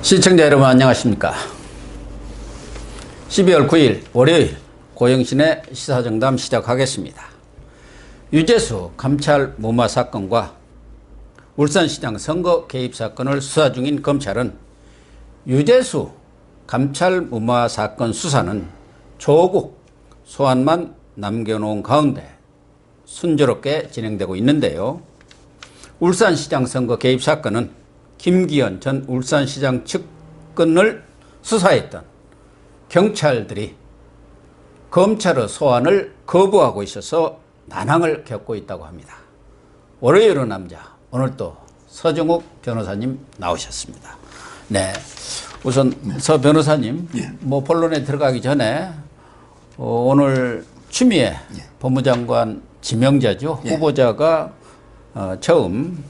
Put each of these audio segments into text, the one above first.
시청자 여러분 안녕하십니까. 12월 9일 월요일 고영신의 시사정담 시작하겠습니다. 유재수 감찰 무마 사건과 울산시장 선거 개입 사건을 수사 중인 검찰은 유재수 감찰 무마 사건 수사는 조국 소환만 남겨놓은 가운데 순조롭게 진행되고 있는데요. 울산시장 선거 개입 사건은 김기현 전 울산시장 측근을 수사했던 경찰들이 검찰의 소환을 거부하고 있어서 난항을 겪고 있다고 합니다. 월요일의 남자, 오늘 또 서정욱 변호사님 나오셨습니다. 네, 우선 서 변호사님, 뭐 본론에 들어가기 전에 오늘 추미애 법무장관 지명자죠. 후보자가 처음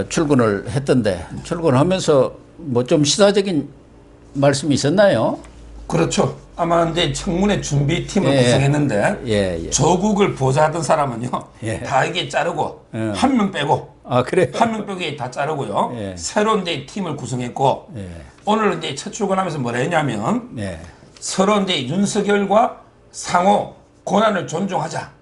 출근을 했던데 출근하면서 뭐 좀 시사적인 말씀이 있었나요? 그렇죠. 아마 이제 청문회 준비팀을 구성했는데 조국을 보좌하던 사람은요 다 이게 자르고 한 명 빼고 그래요? 한 명 빼고 다 자르고요 새로운 이제 팀을 구성했고 오늘 이제 첫 출근하면서 뭐라 했냐면 서로 이제 윤석열과 상호 권한을 존중하자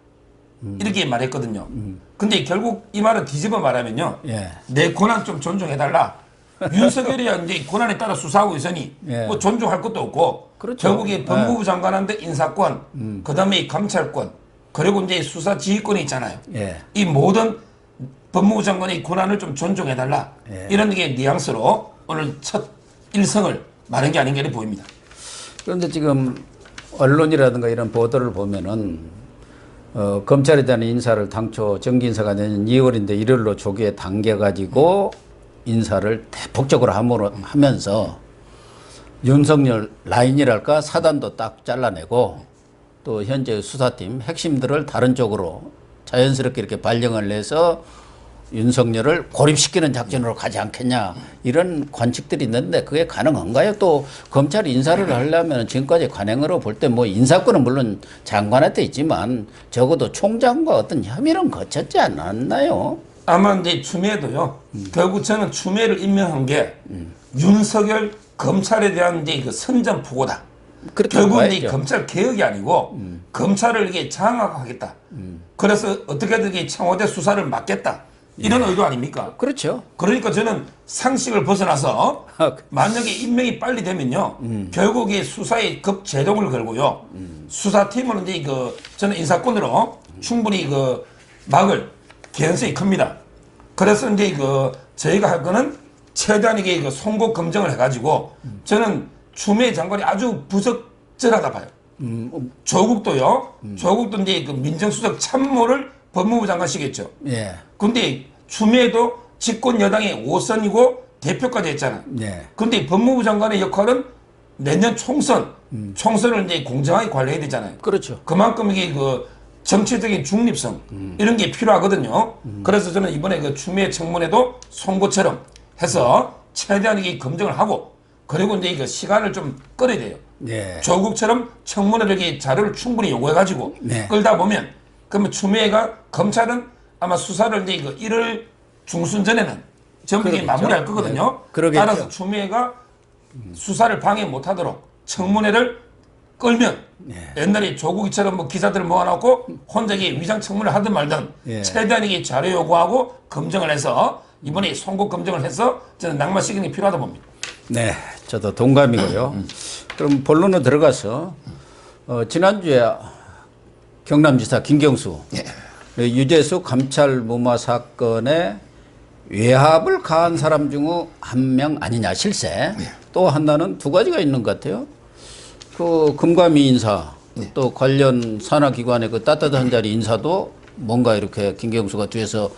이렇게 말했거든요. 근데 결국 이 말을 뒤집어 말하면요 내 권한 좀 존중해달라. 윤석열이 이제 권한에 따라 수사하고 있으니 뭐 존중할 것도 없고 그렇죠. 결국에 법무부 장관한테 인사권, 그다음에 감찰권, 그리고 이제 수사 지휘권이 있잖아요. 이 모든 법무부 장관의 권한을 좀 존중해달라. 이런 게 뉘앙스로 오늘 첫 일성을 말한 게 아닌가 보입니다. 그런데 지금 언론이라든가 이런 보도를 보면은 검찰에 대한 인사를 당초 정기인사가 내년 2월인데 1월로 조기에 당겨가지고 인사를 대폭적으로 하면서 윤석열 라인이랄까 사단도 딱 잘라내고 또 현재 수사팀 핵심들을 다른 쪽으로 자연스럽게 이렇게 발령을 내서 윤석열을 고립시키는 작전으로 가지 않겠냐 이런 관측들이 있는데 그게 가능한가요? 또 검찰 인사를 하려면 지금까지 관행으로 볼 때 뭐 인사권은 물론 장관한테 있지만 적어도 총장과 어떤 협의는 거쳤지 않았나요? 아마 이제 추미애도요. 결국 저는 추미애를 임명한 게 윤석열 검찰에 대한 이제 그 선전포고다. 결국 이제 검찰 개혁이 아니고 검찰을 이게 장악하겠다. 그래서 어떻게든 이게 청와대 수사를 막겠다. 이런 의도 아닙니까? 그렇죠. 그러니까 저는 상식을 벗어나서 만약에 임명이 빨리 되면요. 결국 이 수사에 급제동을 걸고요. 수사팀은 이제 저는 인사권으로 충분히 막을 개연성이 큽니다. 그래서 이제 저희가 할 거는 최대한 이게 송곳 검증을 해가지고 저는 추미애 장관이 아주 부적절하다 봐요. 조국도요. 조국도 이제 민정수석 참모를 법무부 장관시켰죠. 근데 추미애도 집권 여당의 5선이고 대표까지 했잖아요. 근데 법무부 장관의 역할은 내년 총선을 이제 공정하게 관리해야 되잖아요. 그렇죠. 그만큼 이게 정치적인 중립성 이런 게 필요하거든요. 그래서 저는 이번에 추미애 청문회도 송곳처럼 해서 최대한 이게 검증을 하고 그리고 이제 시간을 좀 끌어야 돼요. 조국처럼 청문회를 이렇게 자료를 충분히 요구해가지고 끌다 보면 그러면 추미애가 검찰은 아마 수사를 이제 1월 중순 전에는 전부 이게 마무리할 거거든요. 따라서 추미애가 수사를 방해 못하도록 청문회를 끌면 옛날에 조국이처럼 뭐 기자들 모아놓고 혼자 위장 청문을 하든 말든 최대한 이게 자료 요구하고 검증을 해서 이번에 송곳 검증을 해서 저는 낙마 시간이 필요하다 봅니다. 네, 저도 동감이고요. 그럼 본론으로 들어가서 지난주에 경남지사 김경수 유재수 감찰 무마 사건에 외압을 가한 사람 중 한 명 아니냐 실세. 또 하나는 두 가지가 있는 것 같아요. 금감위 인사 또 관련 산하기관의 따뜻한 자리 인사도 뭔가 이렇게 김경수가 뒤에서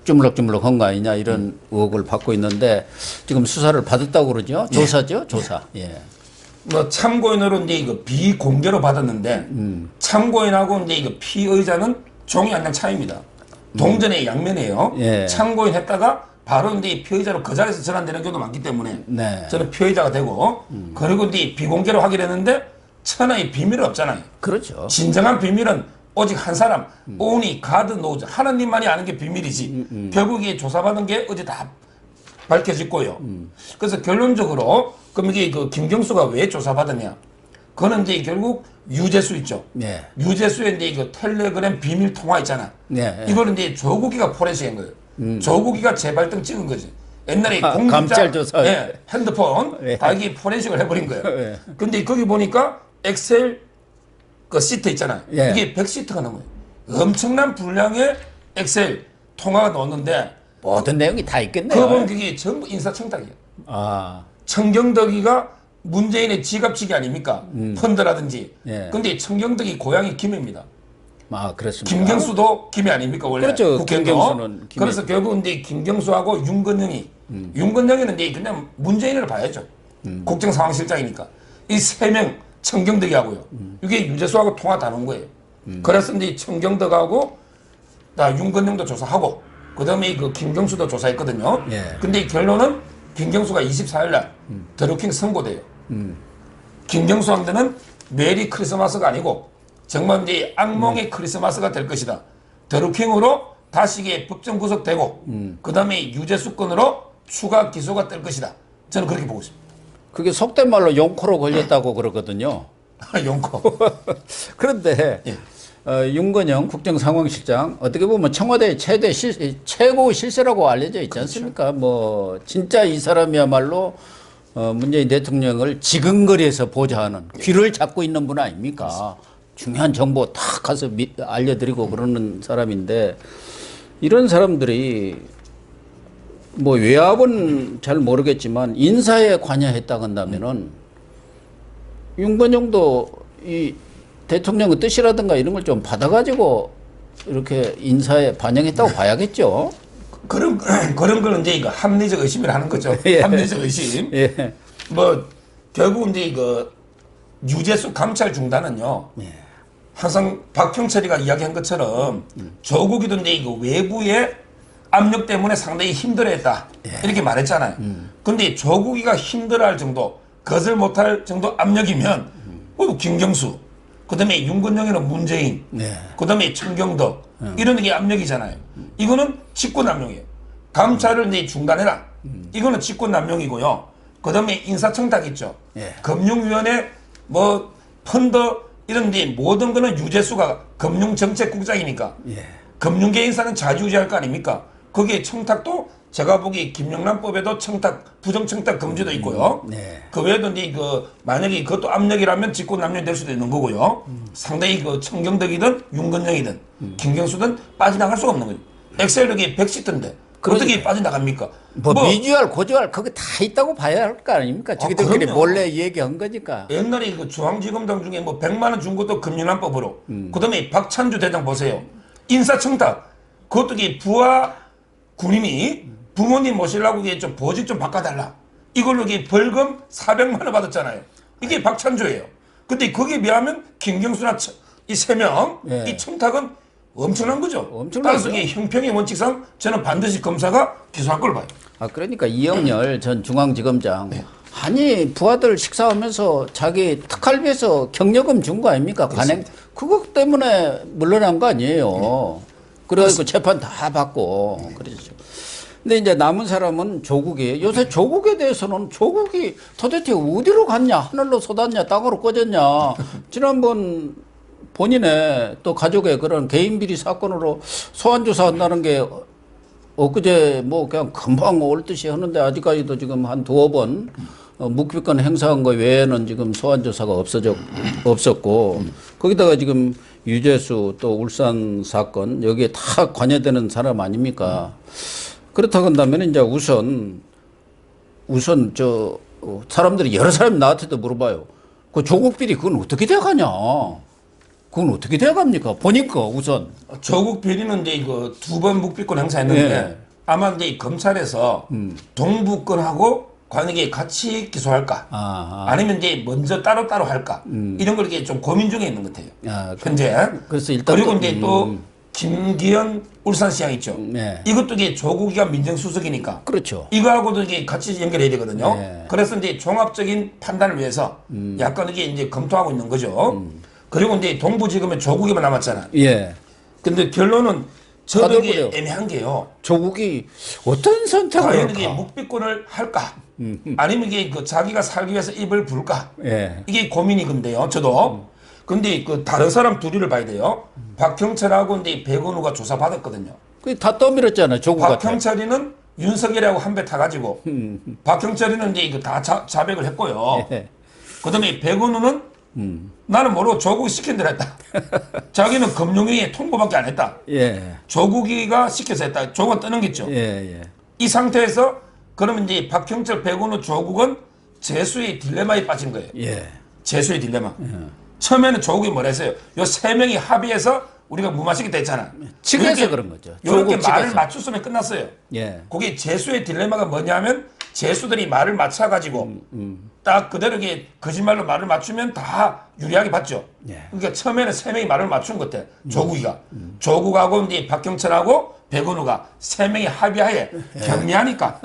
주물럭주물럭 한 거 아니냐 이런 의혹을 받고 있는데 지금 수사를 받았다고 그러죠? 조사죠? 조사. 뭐 참고인으로 이제 비공개로 받았는데 참고인하고 이제 피의자는 종이 한 장 차이입니다. 동전의 양면이에요. 참고인 했다가 바로 이제 피의자로 그 자리에서 전환되는 경우도 많기 때문에 저는 피의자가 되고 그리고 이제 비공개로 하기로 했는데 천하의 비밀은 없잖아요. 그렇죠. 진정한 비밀은 오직 한 사람, 오니 가드 노즈 하나님만이 아는 게 비밀이지. 결국 이 조사받은 게 어제 다 밝혀졌고요. 그래서 결론적으로 그럼 이게 그 김경수가 왜 조사받았냐? 그거는 이제 결국 유재수 있죠. 네. 유재수의 이제 그 텔레그램 비밀 통화 있잖아. 네. 이거는 이제 조국이가 포렌식한 거예요. 조국이가 재발등 찍은 거지. 옛날에 공직자 감찰 조사. 예, 핸드폰 네. 다 이게 포렌식을 해버린 거예요. 네. 근데 거기 보니까 엑셀 그 시트 있잖아요. 예. 이게 100시트가 넘어요. 엄청난 분량의 엑셀 통화가 넣었는데 모든 내용이 다 있겠네요. 그거 보면 그게 전부 인사청탁이에요. 아, 청경덕이가 문재인의 지갑치기 아닙니까? 펀드라든지. 예. 근데 청경덕이 고향이 김해입니다. 아 그렇습니다. 김경수도 김해 아닙니까 원래? 그렇죠. 국회의원. 김경수는 김해. 그래서 결국 이제 김경수하고 윤건영이 윤건영이는 이제 그냥 문재인을 봐야죠. 국정상황실장이니까 이 세 명 청경덕이하고요. 이게 유재수하고 통화 다 놓은 거예요. 그래서 이제 청경덕하고 나 윤건영도 조사하고 그다음에 그 김경수도 조사했거든요. 예. 근데 결론은 김경수가 24일 날 드루킹 선고돼요. 김경수한테는 메리 크리스마스가 아니고 정말 이제 악몽의 크리스마스가 될 것이다. 드루킹으로 다시 이게 법정 구속되고 그다음에 유재수 건으로 추가 기소가 될 것이다. 저는 그렇게 보고 있습니다. 그게 속된 말로 용코로 걸렸다고 그러거든요. 용코. 그런데 예. 윤건영 국정상황실장 어떻게 보면 청와대 최고 실세라고 알려져 있지 않습니까? 뭐 진짜 이 사람이야말로 문재인 대통령을 지근거리에서 보좌하는 귀를 잡고 있는 분 아닙니까? 중요한 정보 탁 가서 알려드리고 그러는 사람인데 이런 사람들이 뭐 외압은 잘 모르겠지만 인사에 관여했다 한다면은 윤건영도 이 대통령의 뜻이라든가 이런 걸 좀 받아가지고 이렇게 인사에 반영했다고 봐야겠죠. 그런 거는 이제 이거 합리적 의심을 하는 거죠. 예. 합리적 의심. 예. 뭐 결국 이제 이거 유재수 감찰 중단은요. 예. 항상 박형철이가 이야기한 것처럼 조국이도 이제 이거 외부의 압력 때문에 상당히 힘들어했다. 이렇게 말했잖아요. 근데 조국이가 힘들어할 정도, 거절 못할 정도 압력이면 김경수, 그다음에 윤건영이는 문재인, 네. 그다음에 청경덕 이런 게 압력이잖아요. 이거는 직권남용이에요. 감찰을 이제 중단해라. 이거는 직권남용이고요. 그다음에 인사청탁 있죠. 예. 금융위원회 뭐 펀드 이런 데 모든 거는 유재수가 금융정책국장이니까 예. 금융계 인사는 자주유지할 거 아닙니까? 거기에 청탁도 제가 보기 김영란법에도 청탁 부정청탁 금지도 있고요. 네. 그 외에도 이제 그 만약에 그것도 압력이라면 직권남용이 될 수도 있는 거고요. 상당히 그 청경덕이든 윤건영이든 김경수든 빠져나갈 수가 없는 거죠. 엑셀력이 110인데 어떻게 빠져나갑니까? 뭐 미주알 고주알 그거 다 있다고 봐야 할 거 아닙니까? 저기들끼리 그럼요. 몰래 얘기한 거니까. 옛날에 그 중앙지검장 중에 뭐 100만 원 준 것도 금융난법으로. 그다음에 박찬주 대장 보세요. 인사청탁. 그것도 이게 부하 군인이 부모님 모시려고 이게 좀 보직 좀 바꿔달라. 이걸로 이게 벌금 400만 원 받았잖아요. 이게 박찬주예요. 근데 거기에 비하면 김경수나 이 세 명, 예. 이 청탁은 엄청난 거죠. 엄청나죠. 따라서 이게 형평의 원칙상 저는 반드시 검사가 기소할 걸 봐요. 아 그러니까 이영렬 전 중앙지검장 아니 부하들 식사하면서 자기 특활비에서 경력금 준 거 아닙니까? 관행 그것 때문에 물러난 거 아니에요. 그래가지고 재판 다 받고 그러죠. 근데 이제 남은 사람은 조국이에요. 요새 조국에 대해서는 조국이 도대체 어디로 갔냐? 하늘로 쏟았냐? 땅으로 꺼졌냐? 지난번 본인의 또 가족의 그런 개인 비리 사건으로 소환 조사한다는 게 엊그제 뭐 그냥 금방 올 듯이 하는데 아직까지도 지금 한 두어 번 묵비권 행사한 거 외에는 지금 소환 조사가 없었고 거기다가 지금 유재수 또 울산 사건 여기에 다 관여되는 사람 아닙니까? 그렇다고 한다면 이제 우선 저 사람들이 여러 사람이 나한테도 물어봐요. 그 조국 비리 그건 어떻게 돼가냐? 그건 어떻게 돼갑니까? 보니까 우선 조국 비리는 이제 이거 2번 묵비권 행사했는데 예. 아마 이제 검찰에서 동북권하고 관계에 같이 기소할까? 아니면 이제 먼저 따로따로 할까? 이런 걸 이렇게 좀 고민 중에 있는 것 같아요. 아, 현재. 그래서 일단 그리고 이제 또 김기현 울산시장 있죠. 네. 이것도 이제 조국이가 민정수석이니까. 그렇죠. 이거하고도 이게 같이 연결해야 되거든요. 네. 그래서 이제 종합적인 판단을 위해서 약간 이게 이제 검토하고 있는 거죠. 그리고 이제 동부지검에 조국이만 남았잖아. 예. 근데 결론은 저도 이게 가둬버려. 애매한 게요. 조국이 어떤 선택을 과연 이게 할까? 묵비권을 할까? 아니면 이게 그 자기가 살기 위해서 입을 불까? 예. 이게 고민이 근데요. 저도. 근데 그 다른 사람 둘이를 봐야 돼요. 박형철하고 이제 백원우가 조사 받았거든요. 그다 떠밀었잖아, 조국한테. 박형철이는 윤석열하고 한 배 타가지고 박형철이는 이제 이거 다 자백을 했고요. 예. 그다음에 백원우는 나는 모르고 조국이 시킨 대로 했다. 자기는 금융위에 통보밖에 안 했다. 예. 조국이가 시켜서 했다. 조국은 떠넘겼죠. 예, 예. 이 상태에서 그러면 이제 박형철, 백원우, 조국은 재수의 딜레마에 빠진 거예요. 예. 재수의 딜레마. 처음에는 조국이 뭐라 했어요? 요 세 명이 합의해서 우리가 무마시겠다 했잖아. 측에서 그런 거죠. 이렇게 조국 말을 측에서. 맞췄으면 끝났어요. 예. 그게 재수의 딜레마가 뭐냐면 재수들이 말을 맞춰가지고 딱 그대로 이게 거짓말로 말을 맞추면 다 유리하게 봤죠. 예. 그러니까 처음에는 세 명이 말을 맞춘 것 같아. 조국이가. 조국하고 이제 박경철하고 백원우가 세 명이 합의하에 경미하니까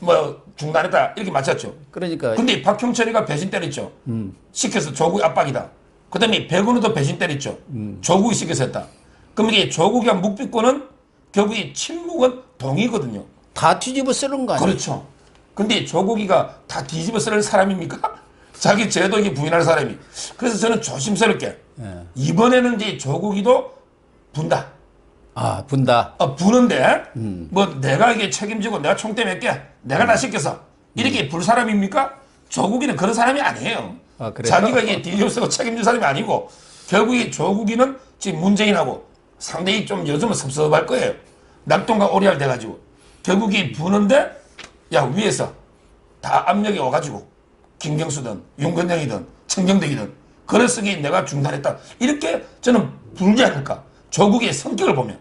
뭐 중단했다 이렇게 맞췄죠. 그러니까 근데 박형철이가 배신 때렸죠. 시켜서 조국 압박이다. 그 다음에 백원우도 배신 때렸죠. 조국이 시켜서 했다. 그럼 이게 조국이랑 묵비권은 결국에 침묵은 동의거든요. 다 뒤집어 쓰는 거 아니에요? 그렇죠. 근데 조국이가 다 뒤집어 쓰는 사람입니까? 자기 제도 이게 부인하는 사람이. 그래서 저는 조심스럽게 이번에는 이제 조국이도 분다. 아, 분다. 부는데 뭐 내가 이게 책임지고 내가 총대 맺게 내가 다 시켜서 이렇게 불 사람입니까? 조국이는 그런 사람이 아니에요. 아, 그래요? 자기가 이게 뒤집어 쓰고 책임질 사람이 아니고 결국에 조국이는 지금 문재인하고 상당히 좀 요즘은 섭섭할 거예요. 낙동과 오리알 돼가지고 결국에 부는데 야 위에서 다 압력이 와가지고 김경수든 윤건영이든 청경덕이든 그래서 내가 중단했다 이렇게 저는 불지 않을까. 조국의 성격을 보면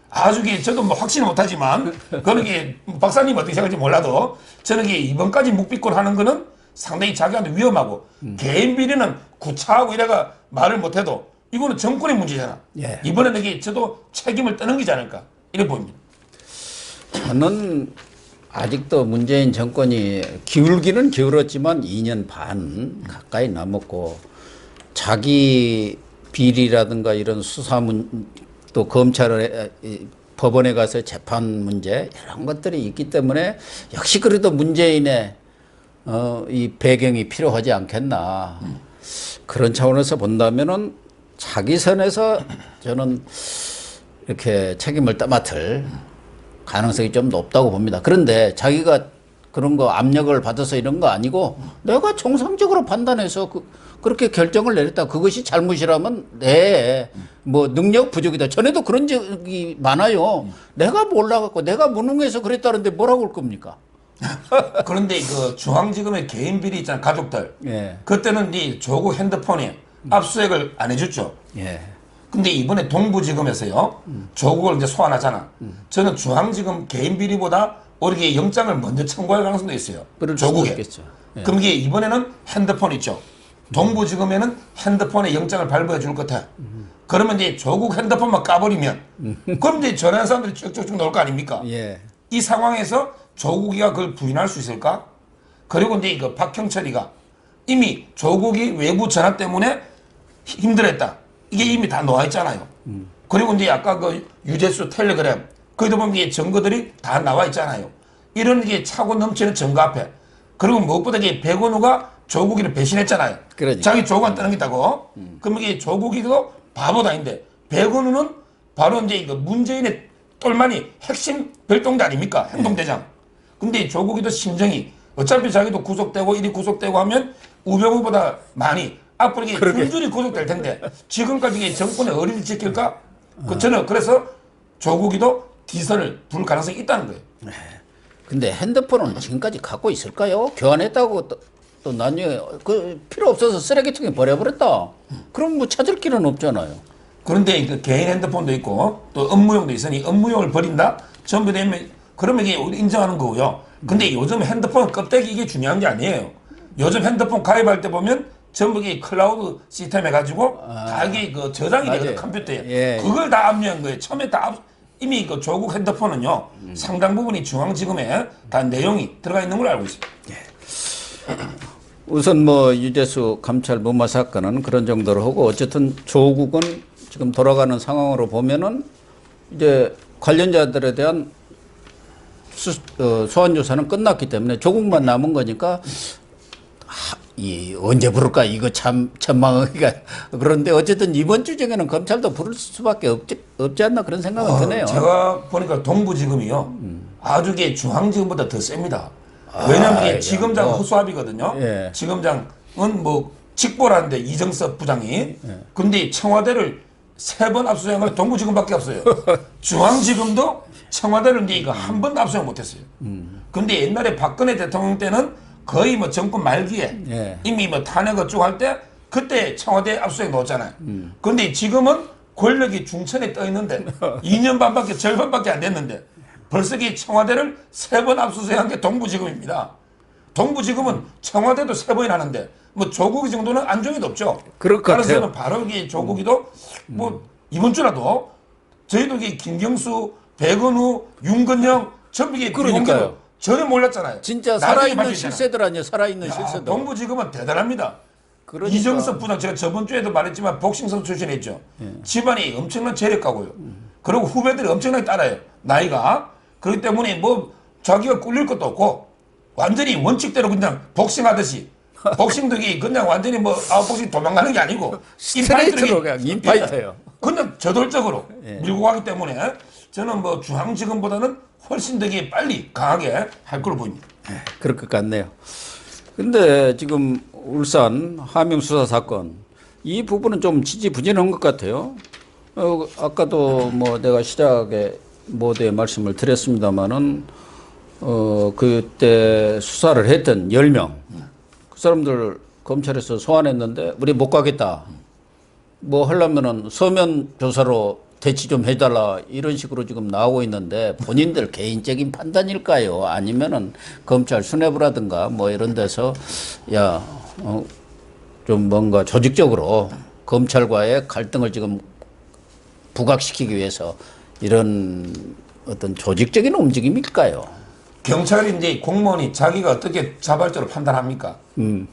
아주 저도 뭐 확신은 못하지만 그런 게 박사님 어떻게 생각할지 몰라도 저는 이게 이번까지 묵비권 하는 거는 상당히 자기한테 위험하고 개인 비리는 구차하고 이래가 말을 못해도 이거는 정권의 문제잖아. 예. 이번에는 이게 저도 책임을 떠넘기지 않을까 이렇게 보입니다. 저는 아직도 문재인 정권이 기울기는 기울었지만 2년 반 가까이 남았고 자기 비리라든가 이런 수사문 또 검찰의 법원에 가서 재판 문제 이런 것들이 있기 때문에 역시 그래도 문재인의 이 배경이 필요하지 않겠나 그런 차원에서 본다면은 자기 선에서 저는 이렇게 책임을 떠맡을 가능성이 좀 높다고 봅니다. 그런데 자기가 그런 거 압력을 받아서 이런 거 아니고 내가 정상적으로 판단해서 그렇게 결정을 내렸다. 그것이 잘못이라면 뭐 능력 부족이다. 전에도 그런 적이 많아요. 내가 몰라갖고 내가 무능해서 그랬다는데 뭐라고 할 겁니까? 그런데 그 중앙지검의 개인 비리 있잖아요. 가족들. 예. 그때는 이 조국 핸드폰에 압수수색을 안 해줬죠. 예. 근데 이번에 동부지검에서요. 조국을 이제 소환하잖아. 저는 중앙지검 개인 비리보다 오히려 영장을 먼저 청구할 가능성도 있어요. 그럴 수도 조국에. 있겠죠. 예. 그럼 이게 이번에는 핸드폰 있죠. 동부지검에는 핸드폰에 영장을 발부해 줄 것 같아. 그러면 이제 조국 핸드폰만 까버리면 그럼 이제 전화한 사람들이 쭉쭉쭉 나올 거 아닙니까? 예. 이 상황에서 조국이가 그걸 부인할 수 있을까? 그리고 이제 그 박형철이가 이미 조국이 외부 전화 때문에 힘들었다. 이게 이미 다 나와 있잖아요. 그리고 이제 아까 그 유재수 텔레그램 거기다 보면 이게 증거들이 다 나와 있잖아요. 이런 게 차고 넘치는 증거 앞에 그리고 무엇보다 이게 백원우가 조국이를 배신했잖아요. 그러니까. 자기 조국한테 떠넘겼다고. 그럼 이게 조국이도 바보도 아닌데 백원우는 바로 이제 그 문재인의 똘마니 핵심 별동대 아닙니까? 행동대장. 근데 조국이도 심정이 어차피 자기도 구속되고 이리 구속되고 하면 우병우보다 많이 앞으로 이게 줄줄이 구속될 텐데 지금까지 이게 정권의 어리를 지킬까? 저는 그래서 조국이도 뒤선을 불 가능성이 있다는 거예요. 근데 핸드폰은 지금까지 갖고 있을까요? 교환했다고 또 나중에 그 필요 없어서 쓰레기통에 버려버렸다. 그럼 뭐 찾을 길은 없잖아요. 그런데 그 개인 핸드폰도 있고 또 업무용도 있으니 업무용을 버린다? 전부 되면 그러면 이게 우리 인정하는 거고요. 근데 요즘 핸드폰 껍데기 이게 중요한 게 아니에요. 요즘 핸드폰 가입할 때 보면 전부 이게 클라우드 시스템 해가지고 다 이게 그 저장이 되거든 컴퓨터에. 예. 그걸 다 압류한 거예요. 처음에 다 이미 그 조국 핸드폰은요 상당 부분이 중앙지검에 다 내용이 들어가 있는 걸 알고 있습니다. 우선 뭐 유재수 감찰 무마 사건은 그런 정도로 하고 어쨌든 조국은 지금 돌아가는 상황으로 보면은 이제 관련자들에 대한 소환 조사는 끝났기 때문에 조국만 남은 거니까 언제 부를까 이거 참 전망하기가 그런데 어쨌든 이번 주 중에는 검찰도 부를 수밖에 없지 않나 그런 생각은 드네요. 제가 보니까 동부지검이요. 아주 게 중앙지검보다 더 셉니다. 왜냐하면 이게 지검장 허수아비거든요. 예. 지검장은 뭐 직보라는데 이정섭 부장이. 근데 청와대를 3번 압수수색한 건 동부지검밖에 없어요. 중앙지검도 청와대를 이제 이거 한 번도 압수수색 못했어요. 근데 옛날에 박근혜 대통령 때는 거의 뭐 정권 말기에 예. 이미 뭐 탄핵을 쭉 할 때 그때 청와대 압수수색 넣었잖아요. 근데 지금은 권력이 중천에 떠 있는데 2년 반밖에 절반밖에 안 됐는데 벌써 이 청와대를 3번 압수수색한 게 동부지검입니다. 동부지검은 청와대도 3번이 하는데 뭐 조국이 정도는 안중에도 없죠. 그럴 것 따라서 같아요. 저는 바로 이 조국이도 뭐 이번 주라도 저희도 이 김경수, 백은우, 윤건영 전부 이게 그러니까요. 비공개로 전혀 몰랐잖아요. 진짜 나중에 살아있는 밝혀지잖아요. 실세들 아니에요. 살아있는 야, 실세들. 동부지검은 대단합니다. 그러니까. 이정섭 부장 제가 저번 주에도 말했지만 복싱 선수 출신이었죠. 예. 집안이 엄청난 재력가고요. 그리고 후배들이 엄청나게 따라요. 나이가. 그렇기 때문에 뭐 자기가 꿀릴 것도 없고 완전히 원칙대로 그냥 복싱하듯이 복싱도 이게 그냥 완전히 뭐 아웃복싱 도망가는 게 아니고 스트레이트로 그냥 인파이터예요. 그냥 저돌적으로 밀고 가기 때문에 저는 뭐 중앙지검보다는 훨씬 더 빨리 강하게 할 걸로 보입니다. 그럴 것 같네요. 근데 지금 울산 하명 수사 사건 이 부분은 좀 지지부진한 것 같아요. 아까도 뭐 내가 시작에 모두에 말씀을 드렸습니다만은 그때 수사를 했던 10명 그 사람들 검찰에서 소환했는데 우리 못 가겠다. 뭐 하려면은 서면 조사로 대치 좀 해달라 이런 식으로 지금 나오고 있는데 본인들 개인적인 판단일까요? 아니면은 검찰 수뇌부라든가 뭐 이런 데서 좀 뭔가 조직적으로 검찰과의 갈등을 지금 부각시키기 위해서 이런 어떤 조직적인 움직임일까요? 경찰이 이제 공무원이 자기가 어떻게 자발적으로 판단합니까?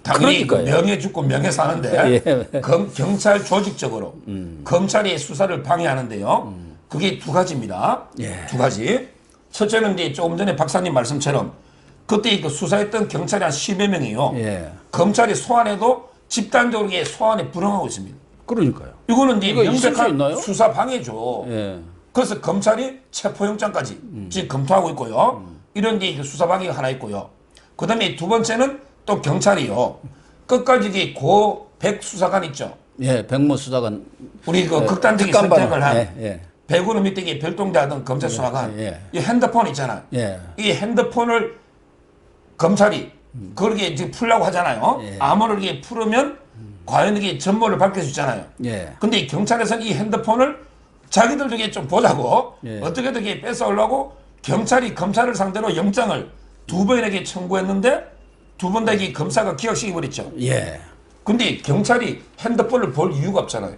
당연히 그 그러니까요. 명예 죽고 명예 사는데 예. 경찰 조직적으로 검찰이 수사를 방해하는데요. 그게 두 가지입니다. 예. 두 가지. 첫째는 이제 조금 전에 박사님 말씀처럼 그때 그 수사했던 경찰이 한 10여 명이요. 예. 검찰이 소환해도 집단적으로 이게 소환에 불응하고 있습니다. 그러니까요. 이거는 이제 이거 있을 수 있나요? 명백한 수사 방해죠. 예. 그래서 검찰이 체포영장까지 지금 검토하고 있고요. 이런 이제 수사 방해가 하나 있고요. 그 다음에 두 번째는 또 경찰이요. 끝까지 이게 고백 수사관 있죠. 예, 백모 수사관. 우리 그 예, 극단적인 특감반원. 선택을 한 예. 배구는 밑에 이게 별동대하던 검찰 수사관. 예. 이 핸드폰 있잖아요. 예. 이 핸드폰을 검찰이 그렇게 지금 풀려고 하잖아요. 예. 암호를 이게 풀으면 과연 이게 전모를 밝힐 수 있잖아요. 예. 근데 이 경찰에서는 이 핸드폰을 자기들 중에 좀 보자고 예. 어떻게든 이게 뺏어오려고 경찰이 검찰을 상대로 영장을 2번에게 청구했는데 2번 다 이게 검사가 기각시켜버렸죠. 예. 근데 경찰이 핸드폰을 볼 이유가 없잖아요.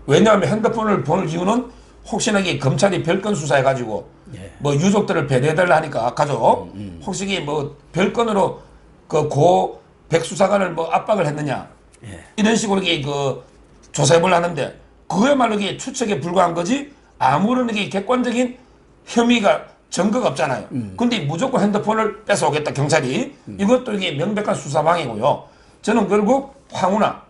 왜냐하면 핸드폰을 볼 이유는 혹시나 이게 검찰이 별건 수사해가지고 예. 뭐 유족들을 배려해달라 하니까 가족 혹시 이게 뭐 별건으로 그 고 백수사관을 뭐 압박을 했느냐 예. 이런 식으로 이게 그 조사해보려 하는데 그야말로 이게 추측에 불과한 거지 아무런 이게 객관적인 혐의가 증거가 없잖아요. 근데 무조건 핸드폰을 뺏어오겠다 경찰이 이것도 이게 명백한 수사방해고요. 저는 결국 황운하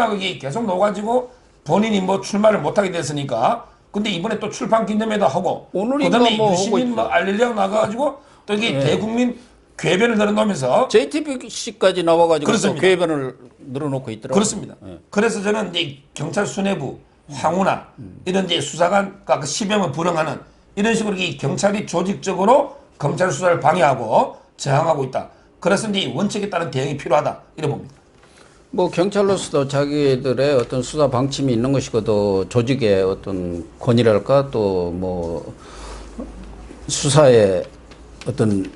그게 계속 넣어가지고 본인이 뭐 출마를 못하게 됐으니까 근데 이번에 또 출판 기념회도 하고 오늘인가 그다음에 뭐 유시민 하고 뭐 알리려고 나가가지고 또 이게 대국민 궤변을 늘어놓으면서 JTBC까지 나와가지고 또 그렇습니다. 궤변을 늘어놓고 있더라고요. 그렇습니다. 그래서 저는 이제 경찰 수뇌부, 황운하 이런 이제 수사관과 그 10여명 불응하는 이런 식으로 이 경찰이 조직적으로 검찰 수사를 방해하고 저항하고 있다. 그래서 이제 원칙에 따른 대응이 필요하다. 이래 봅니다. 뭐 경찰로서도 자기들의 어떤 수사 방침이 있는 것이고도 조직의 어떤 권위랄까 또 뭐 수사의 어떤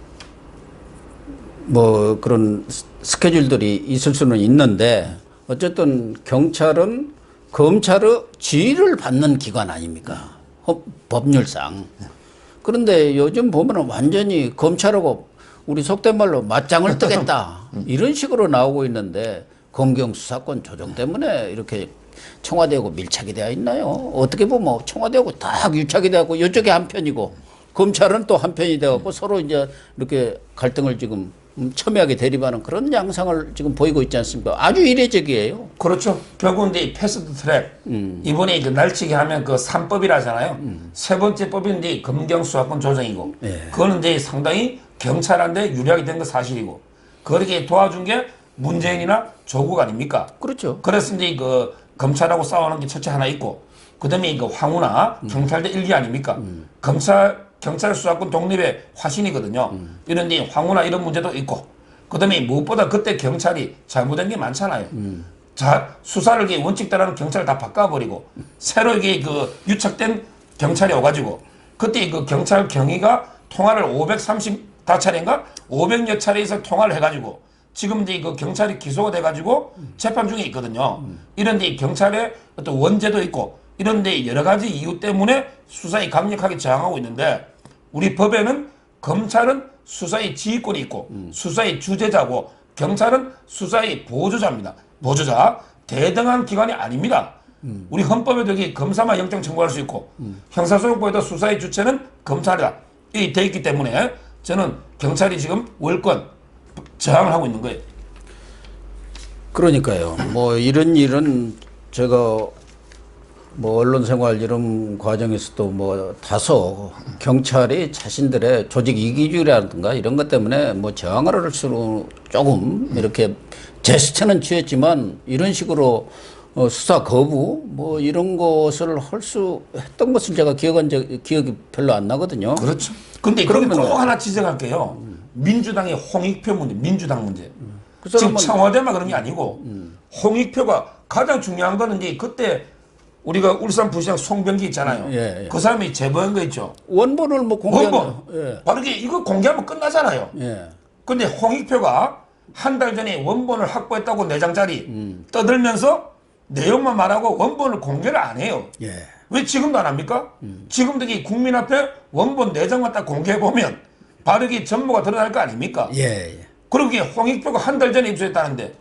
뭐 그런 스케줄들이 있을 수는 있는데 어쨌든 경찰은 검찰의 지휘를 받는 기관 아닙니까? 법률상. 그런데 요즘 보면은 완전히 검찰하고 우리 속된 말로 맞짱을 뜨겠다. 이런 식으로 나오고 있는데 검경 수사권 조정 때문에 이렇게 청와대하고 밀착이 되어 있나요? 어떻게 보면 청와대하고 딱 유착이 되고 이쪽에 한 편이고 검찰은 또 한 편이 되고 서로 이제 이렇게 갈등을 지금 첨예하게 대립하는 그런 양상을 지금 보이고 있지 않습니까? 아주 이례적이에요. 그렇죠. 결국은 이제 패스트 트랙. 이번에 그 날치기 하면 그 3법이라잖아요. 세 번째 법이 이제 검경수사권 조정이고. 그거는 이제 상당히 경찰한테 유리하게 된 거 사실이고. 그렇게 도와준 게 문재인이나 조국 아닙니까? 그렇죠. 그래서 이제 그 검찰하고 싸우는 게 첫째 하나 있고. 그 다음에 그 황우나 경찰대 일기 아닙니까? 경찰 수사권 독립의 화신이거든요. 이런 데 황후나 이런 문제도 있고, 그다음에 무엇보다 그때 경찰이 잘못된 게 많잖아요. 자, 수사를 이게 원칙 따르는 경찰을 다 바꿔버리고 새로 이게 그 유착된 경찰이 와가지고 그때 그 경찰 경위가 통화를 530다차례인가 500여 차례 이상 통화를 해가지고 지금 이제 그 경찰이 기소가 돼가지고 재판 중에 있거든요. 이런 데 경찰의 어떤 원죄도 있고. 이런데 여러 가지 이유 때문에 수사에 강력하게 저항하고 있는데 우리 법에는 검찰은 수사의 지휘권이 있고 수사의 주재자고 경찰은 수사의 보조자입니다. 보조자 대등한 기관이 아닙니다. 우리 헌법에도 여기 검사만 영장 청구할 수 있고 형사소송법에도 수사의 주체는 검찰이다. 이 돼 있기 때문에 저는 경찰이 지금 월권 저항을 하고 있는 거예요. 그러니까요. 뭐 이런 일은 제가 뭐 언론 생활 이런 과정에서도 뭐 다소 경찰이 자신들의 조직 이기주의라든가 이런 것 때문에 뭐 저항을 할 수로 조금 이렇게 제스처는 취했지만 이런 식으로 수사 거부 뭐 이런 것을 할 수 했던 것을 제가 기억이 별로 안 나거든요. 그렇죠. 근데 그러면 꼭 하나 지적할게요. 민주당의 홍익표 문제, 민주당 문제. 지금 청와대만 그런 게 아니고 홍익표가 가장 중요한 거는 이제 그때 우리가 울산 부시장 송병기 있잖아요. 예. 그 사람이 제보한 거 있죠. 원본을 뭐 공개한 원본. 예. 바로 이거 공개하면 끝나잖아요. 예. 근데 홍익표가 한 달 전에 원본을 확보했다고 4장짜리 떠들면서 내용만 말하고 원본을 공개를 안 해요. 예. 왜 지금도 안 합니까? 지금도 이 국민 앞에 원본 4장만 딱 공개해보면 바르게 전모가 드러날 거 아닙니까? 예. 그리고 이게 홍익표가 한 달 전에 입수했다는데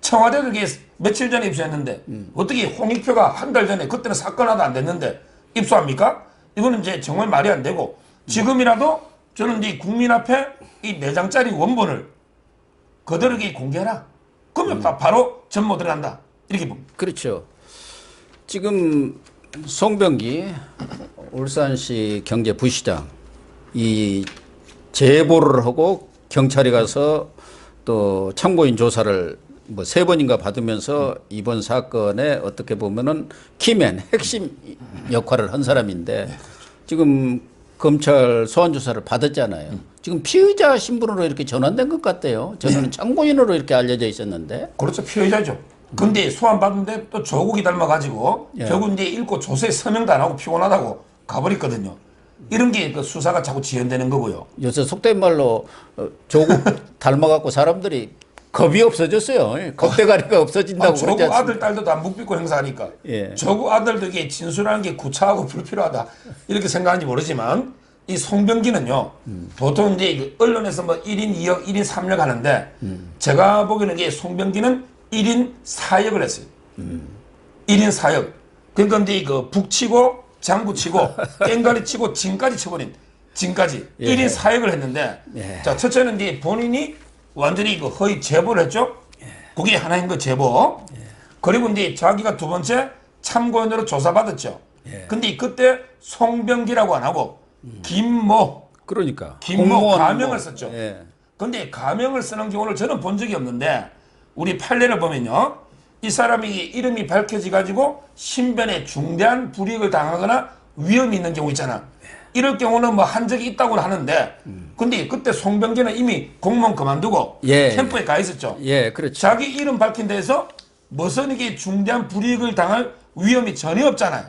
청와대도 이게 며칠 전에 입수했는데 어떻게 홍익표가 한 달 전에 그때는 사건 하나도 안 됐는데 입수합니까? 이거는 이제 정말 말이 안 되고 지금이라도 저는 이제 국민 앞에 이 4장짜리 원본을 그대로 공개해라. 그러면 바로 전모 들어간다. 이렇게 봅니다. 그렇죠. 지금 송병기 울산시 경제부시장 이 제보를 하고 경찰이 가서 또 참고인 조사를 뭐 3번인가 받으면서 이번 사건에 어떻게 보면은 키맨 핵심 역할을 한 사람인데 지금 검찰 소환 조사를 받았잖아요. 지금 피의자 신분으로 이렇게 전환된 것 같아요. 저는 참고인으로 이렇게 알려져 있었는데. 그렇죠. 피의자죠. 근데 소환 받는데 또 조국이 닮아가지고 결국 이제 읽고 조서에 서명도 안 하고 피곤하다고 가버렸거든요. 이런 게 그 수사가 자꾸 지연되는 거고요. 요새 속된 말로 조국 닮아갖고 사람들이 겁이 없어졌어요. 겁대가리가 없어진다고 그러지 조국 않습니까? 아들 딸도 다 묵비고 행사하니까 예. 조국 아들도 이게 진술하는 게 구차하고 불필요하다 이렇게 생각하는지 모르지만 이 송병기는요 보통 이제 그 언론에서 뭐 1인 2역 1인 3역 하는데 제가 보기에는 이게 송병기는 1인 4역을 했어요. 1인 4역. 그러니까 이제 그 북치고 장구치고 깽가리치고 진까지 쳐버린 진까지 예. 1인 4역을 했는데 예. 자 첫째는 이제 본인이 완전히 그 허위 제보를 했죠. 그게 하나인 거 제보. 그리고 이제 자기가 두 번째 참고인으로 조사받았죠. 근데 그때 송병기라고 안 하고 김모 그러니까 김모 가명을 뭐. 썼죠. 예. 근데 가명을 쓰는 경우를 저는 본 적이 없는데 우리 판례를 보면요. 이 사람이 이름이 밝혀져 가지고 신변에 중대한 불이익을 당하거나 위험이 있는 경우 있잖아. 이럴 경우는 뭐 한 적이 있다고는 하는데 근데 그때 송병기는 이미 공무원 그만두고 예. 캠프에 가 있었죠. 예, 그렇죠. 자기 이름 밝힌 데에서 무슨 이게 중대한 불이익을 당할 위험이 전혀 없잖아요.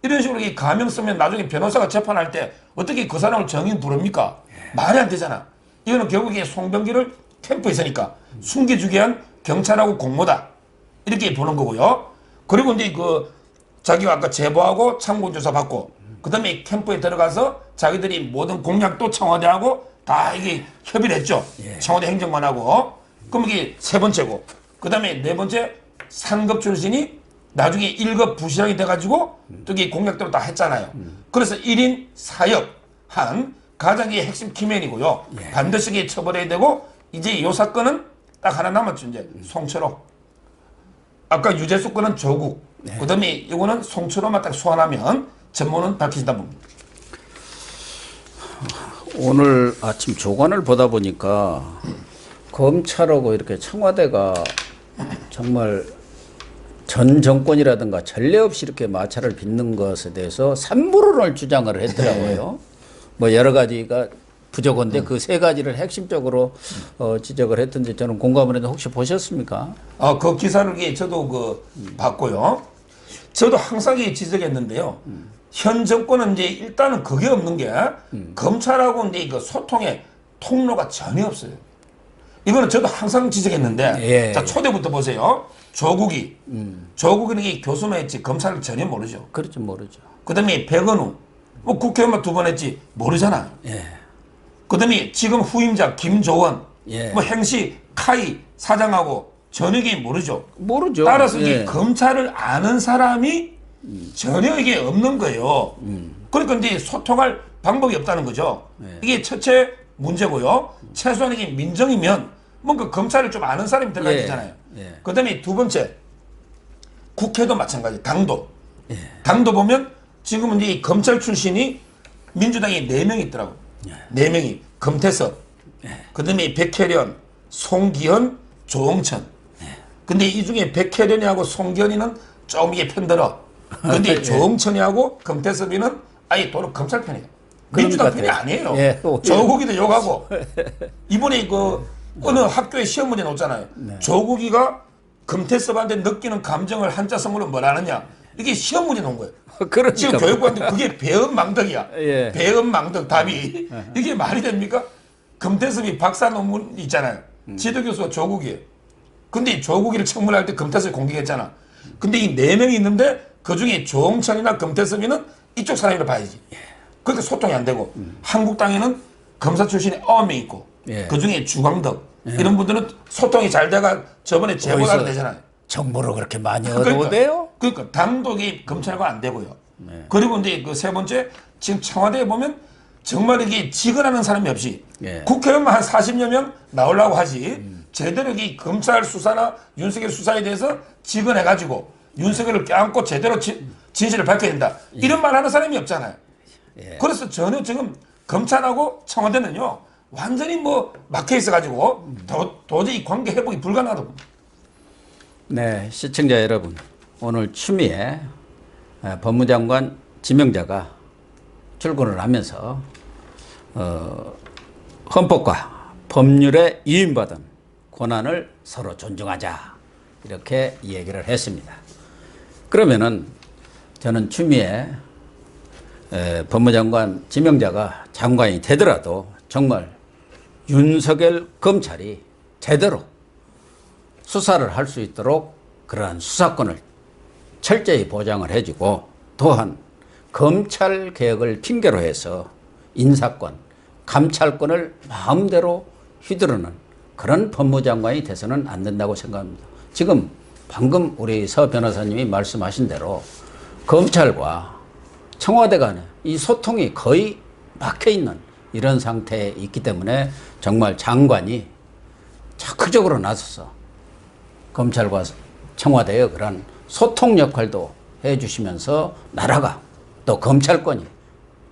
이런 식으로 이 가명 쓰면 나중에 변호사가 재판할 때 어떻게 그 사람을 정인 부릅니까? 말이 안 되잖아. 이거는 결국에 송병기를 캠프에 있으니까 숨겨주게 한 경찰하고 공모다. 이렇게 보는 거고요. 그리고 이제 그 자기가 아까 제보하고 참고조사 받고 그다음에 캠프에 들어가서 자기들이 모든 공약도 청와대하고 다 이게 협의를 했죠. 청와대 행정관하고. 그럼 이게 세 번째고 그다음에 네 번째 상급 출신이 나중에 1급 부시장이 돼가지고 저기 공약대로 다 했잖아요. 그래서 1인 4역 한 가장 핵심 키맨이고요. 반드시 처벌해야 되고 이제 이 사건은 딱 하나 남았죠. 이제 송철호. 아까 유재수 건은 조국. 그다음에 이거는 송철호만 딱 소환하면 전문은 밝혀진다 봅니다. 오늘 아침 조간을 보다 보니까 검찰하고 이렇게 청와대가 정말 전 정권이라든가 전례 없이 이렇게 마찰을 빚는 것에 대해서 산물론을 주장을 했더라고요. 뭐 여러 가지가 부족한데 그 세 가지를 핵심적으로 지적을 했던데 저는 공감을 했는데 혹시 보셨습니까? 그 기사를 저도 봤고요. 저도 항상 지적했는데요. 현 정권은 이제 일단은 그게 없는 게 검찰하고 이제 그 소통의 통로가 전혀 없어요. 이거는 저도 항상 지적했는데 예. 자 초대부터 보세요. 조국이는 이 교수만 했지 검찰을 전혀 모르죠. 그렇죠, 모르죠. 그다음에 백은우 뭐 국회의원만 2번 했지 모르잖아요. 예. 그다음에 지금 후임자 김조원 예. 뭐 행시 카이 사장하고 전혀 모르죠. 모르죠. 따라서 예. 이게 검찰을 아는 사람이 전혀 이게 없는 거예요. 그러니까 이제 소통할 방법이 없다는 거죠. 예. 이게 첫째 문제고요. 최소한 이게 민정이면 뭔가 검찰을 좀 아는 사람이 들어가야 예. 되잖아요. 예. 그다음에 두 번째 국회도 마찬가지. 당도. 당도 보면 지금은 이제 검찰 출신이 민주당에 4명 있더라고. 4명이 금태섭, 그다음에 백혜련, 송기현, 조홍천. 근데 이 중에 백혜련이하고 송기현이는 좀 이게 편들어. 근데 조홍천이하고 금태섭이는 아예 도로 검찰 편이에요. 민주당 편이 아니에요. 예. 조국이도 욕하고. 이번에 어느 학교에 시험 문제 나왔잖아요. 조국이가 금태섭한테 느끼는 감정을 한자 성으로 뭐라느냐. 이게 시험 문제 나온 거예요. 그러니까. 지금 교육부한테 그게 배은망덕이야. 예. 배은망덕 답이. 이게 말이 됩니까? 금태섭이 박사 논문 있잖아요. 지도교수가 조국이에요. 근데 조국이를 청문할 때 금태섭이 공격했잖아. 근데 이 4명이 있는데 그중에 조홍천이나 금태섭이는 이쪽 사람이라 봐야지. 그러니까 소통이 안 되고 한국당에는 검사 출신의 9명 있고 예. 그중에 주광덕 이런 분들은 소통이 잘 돼가 저번에 제보가 되잖아요. 정보를 그렇게 많이 얻어오대요? 그러니까 당독이 검찰과 안 되고요. 그리고 이제 그 세 번째 지금 청와대에 보면 정말 이게 직언하는 사람이 없이 예. 국회의원만 한 40여 명 나오려고 하지 제대로 이 검찰 수사나 윤석열 수사에 대해서 직언해가지고 윤석열을 껴안고 제대로 진실을 밝혀야 된다. 이런 말 하는 사람이 없잖아요. 예. 그래서 전혀 지금 검찰하고 청와대는요 완전히 뭐 막혀 있어가지고 도저히 관계 회복이 불가능하다고. 네, 시청자 여러분, 오늘 추미애 법무장관 지명자가 출근을 하면서 헌법과 법률에 위임받은 권한을 서로 존중하자 이렇게 얘기를 했습니다. 그러면은 저는 추미애 법무장관 지명자가 장관이 되더라도 정말 윤석열 검찰이 제대로 수사를 할 수 있도록 그러한 수사권을 철저히 보장을 해주고 또한 검찰 개혁을 핑계로 해서 인사권, 감찰권을 마음대로 휘두르는 그런 법무장관이 돼서는 안 된다고 생각합니다. 지금 방금 우리 서 변호사님이 말씀하신 대로 검찰과 청와대 간의 이 소통이 거의 막혀 있는 이런 상태에 있기 때문에 정말 장관이 적극적으로 나서서 검찰과 청와대의 그런 소통 역할도 해주시면서 나라가 또 검찰권이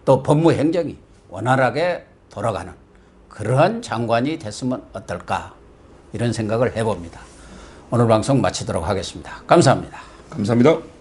또 법무행정이 원활하게 돌아가는 그러한 장관이 됐으면 어떨까 이런 생각을 해봅니다. 오늘 방송 마치도록 하겠습니다. 감사합니다. 감사합니다.